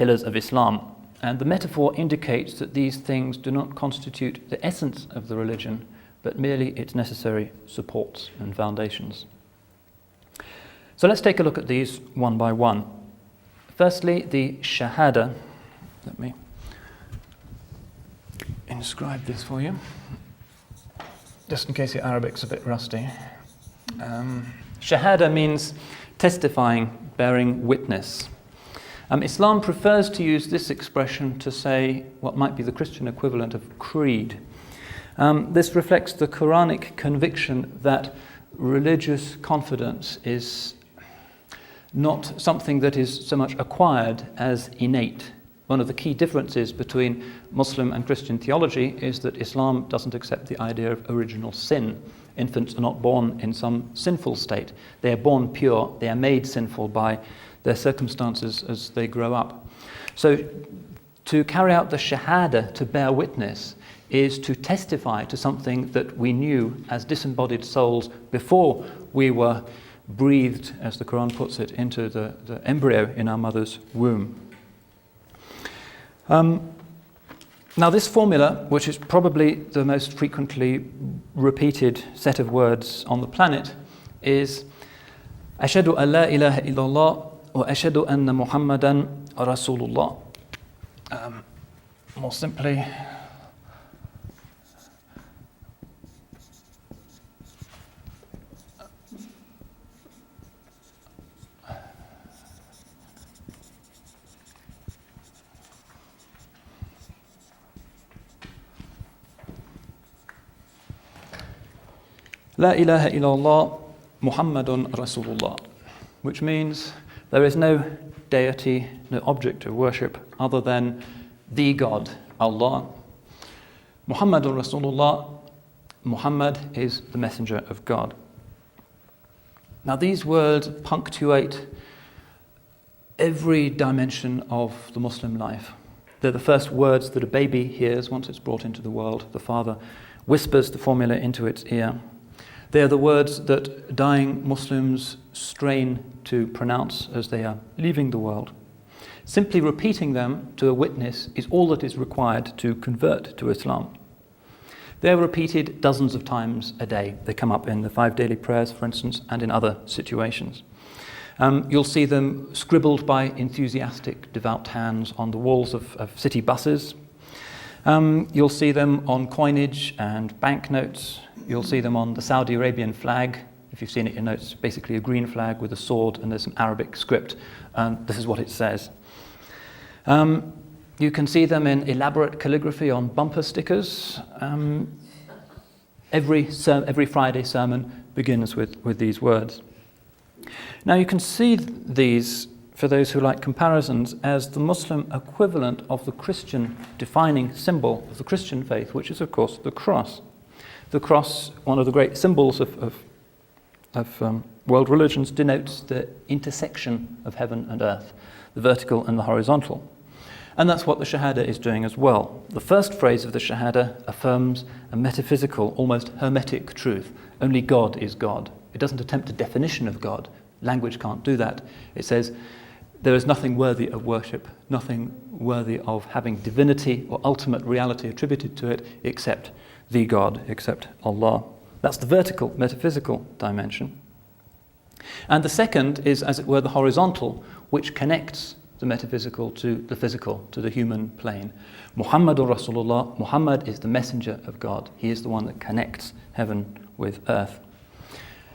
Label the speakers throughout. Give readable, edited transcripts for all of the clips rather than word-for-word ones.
Speaker 1: pillars of Islam. And the metaphor indicates that these things do not constitute the essence of the religion, but merely its necessary supports and foundations. So let's take a look at these one by one. Firstly, the Szachada. Let me inscribe this for you, just in case your Arabic's a bit rusty. Szachada means testifying, bearing witness. Islam prefers to use this expression to say what might be the Christian equivalent of creed. This reflects the Quranic conviction that religious confidence is not something that is so much acquired as innate. One of the key differences between Muslim and Christian theology is that Islam doesn't accept the idea of original sin. Infants are not born in some sinful state. They are born pure. They are made sinful by their circumstances as they grow up. So to carry out the Szachada, to bear witness, is to testify to something that we knew as disembodied souls before we were breathed, as the Quran puts it, into the embryo in our mother's womb. Now this formula, which is probably the most frequently repeated set of words on the planet, is Ashhadu an la ilaha illallah wa ashhadu anna Muhammadan Rasulullah. More simply, La ilaha illallah Muhammadun Rasulullah, which means there is no deity, no object of worship other than the God, Allah. Muhammadun Rasulullah, Muhammad is the messenger of God. Now these words punctuate every dimension of the Muslim life. They're the first words that a baby hears once it's brought into the world. The father whispers the formula into its ear. They are the words that dying Muslims strain to pronounce as they are leaving the world. Simply repeating them to a witness is all that is required to convert to Islam. They are repeated dozens of times a day. They come up in the 5 daily prayers, for instance, and in other situations. You'll see them scribbled by enthusiastic, devout hands on the walls of city buses. You'll see them on coinage and banknotes. You'll see them on the Saudi Arabian flag. If you've seen it, you know it's basically a green flag with a sword and there's some Arabic script. This is what it says. You can see them in elaborate calligraphy on bumper stickers. Every Friday sermon begins with these words. Now you can see these, for those who like comparisons, as the Muslim equivalent of the Christian defining symbol of the Christian faith, which is of course the cross. The cross, one of the great symbols of world religions, denotes the intersection of heaven and earth, the vertical and the horizontal. And that's what the Szachada is doing as well. The first phrase of the Szachada affirms a metaphysical, almost hermetic truth. Only God is God. It doesn't attempt a definition of God. Language can't do that. It says there is nothing worthy of worship, nothing worthy of having divinity or ultimate reality attributed to it except the God, except Allah. That's the vertical, metaphysical dimension. And the second is, as it were, the horizontal, which connects the metaphysical to the physical, to the human plane. Muhammadur Rasulullah, Muhammad is the messenger of God. He is the one that connects heaven with earth.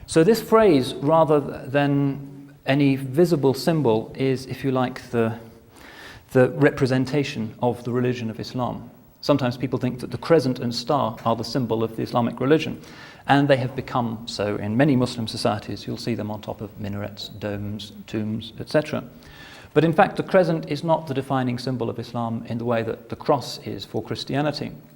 Speaker 1: So this phrase, rather than any visible symbol, is, if you like, the representation of the religion of Islam. Sometimes people think that the crescent and star are the symbol of the Islamic religion, and they have become so in many Muslim societies. You'll see them on top of minarets, domes, tombs, etc. But in fact, the crescent is not the defining symbol of Islam in the way that the cross is for Christianity.